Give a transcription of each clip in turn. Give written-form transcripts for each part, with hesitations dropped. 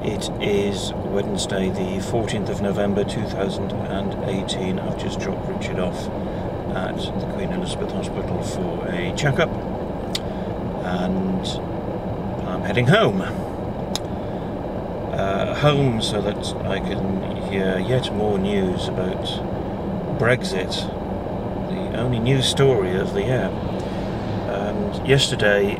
It is Wednesday the 14th of November 2018. I've just dropped Richard off at the Queen Elizabeth Hospital for a checkup and I'm heading home. Home so that I can hear yet more news about Brexit, the only news story of the year. And yesterday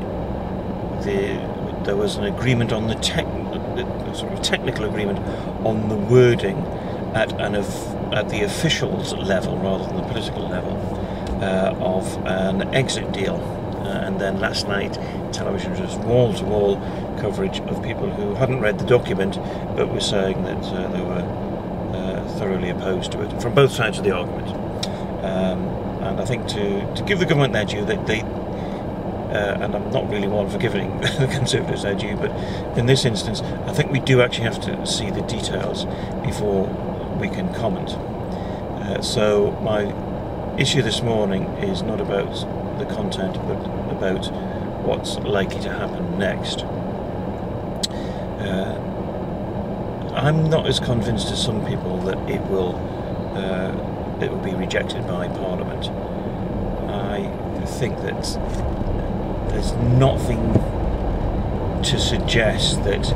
there was an agreement on the technical agreement on the wording at the officials level rather than the political level of an exit deal. And then last night, television was wall-to-wall coverage of people who hadn't read the document but were saying that they were thoroughly opposed to it from both sides of the argument. And I think to give the government their due, that they and I'm not really one for giving the Conservatives their due, but in this instance, I think we do actually have to see the details before we can comment. So my issue this morning is not about the content, but about what's likely to happen next. I'm not as convinced as some people that it will be rejected by Parliament. I think that there's nothing to suggest that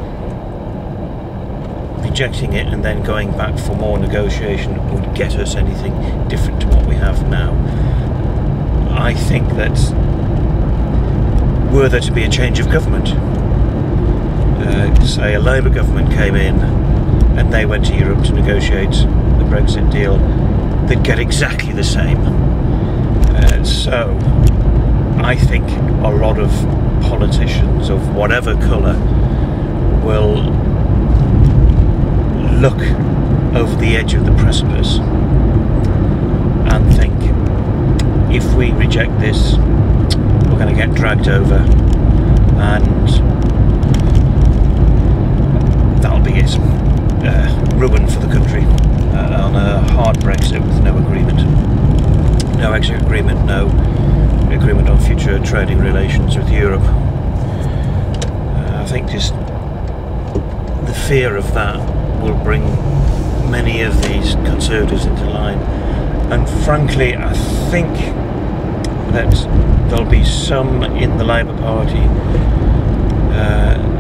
rejecting it and then going back for more negotiation would get us anything different to what we have now. I think that were there to be a change of government, say a Labour government came in and they went to Europe to negotiate the Brexit deal, they'd get exactly the same. So I think a lot of politicians of whatever colour will look over the edge of the precipice and think, if we reject this, we're going to get dragged over and that'll be it. Ruin for the country on a hard Brexit with no agreement. No exit agreement, no agreement on future trading relations with Europe. I think just the fear of that will bring many of these Conservatives into line, and frankly I think that there'll be some in the Labour Party,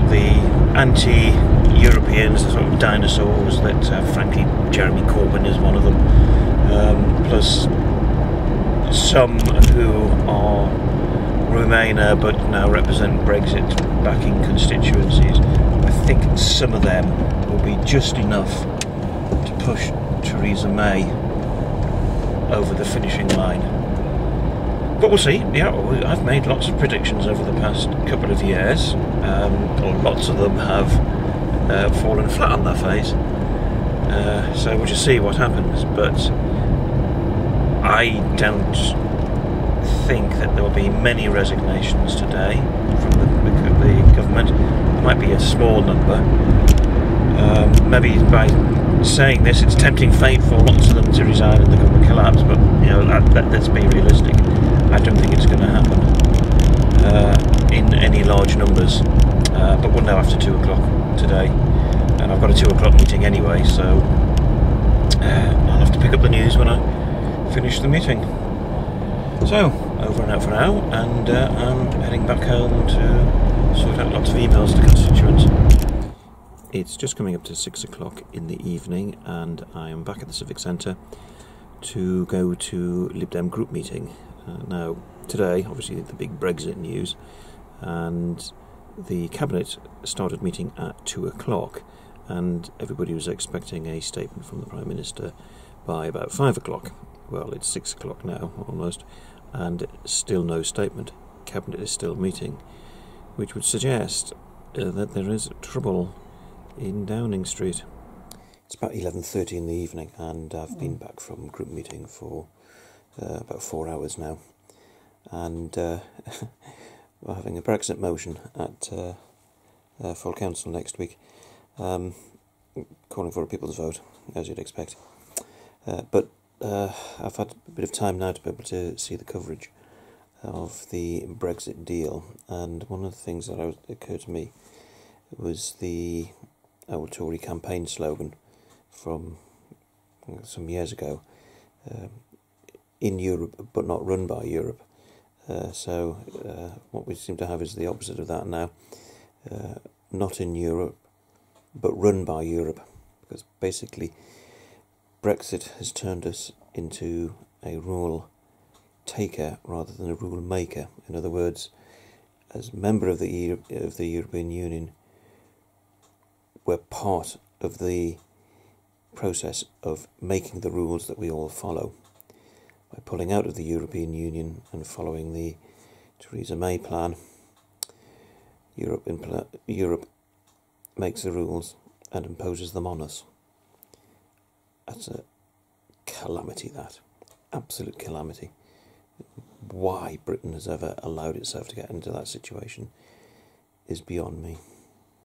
the anti-Europeans, the sort of dinosaurs that frankly Jeremy Corbyn is one of them, plus some who are Remainer but now represent Brexit backing constituencies. I think some of them will be just enough to push Theresa May over the finishing line. But we'll see. Yeah, I've made lots of predictions over the past couple of years. Lots of them have fallen flat on their face. So we'll just see what happens. But I don't think that there will be many resignations today from the government. It might be a small number. Maybe by saying this, it's tempting fate for lots of them to resign and the government collapse. But you know, let's be realistic. I don't think it's going to happen in any large numbers. But we'll know after 2 o'clock today, and I've got a 2 o'clock meeting anyway, so I'll have to pick up the news when I finish the meeting. So, over and out for now, and I'm heading back home to sort out lots of emails to constituents. It's just coming up to 6 o'clock in the evening, and I am back at the Civic Centre to go to Lib Dem group meeting. Now, today, obviously the big Brexit news, and the Cabinet started meeting at 2 o'clock, and everybody was expecting a statement from the Prime Minister by about 5 o'clock. Well, it's 6 o'clock now, almost, and still no statement. Cabinet is still meeting, which would suggest that there is trouble in Downing Street. It's about 11:30 in the evening, and I've been back from group meeting for about 4 hours now, and we're having a Brexit motion at full council next week, calling for a people's vote, as you'd expect. But I've had a bit of time now to be able to see the coverage of the Brexit deal, and one of the things that occurred to me was the old Tory campaign slogan from some years ago, in Europe but not run by Europe. So what we seem to have is the opposite of that now, not in Europe but run by Europe, because basically Brexit has turned us into a rule taker rather than a rule maker. In other words, as member of the European Union, we're part of the process of making the rules that we all follow. By pulling out of the European Union and following the Theresa May plan, Europe makes the rules and imposes them on us. That's a calamity, that. Absolute calamity. Why Britain has ever allowed itself to get into that situation is beyond me.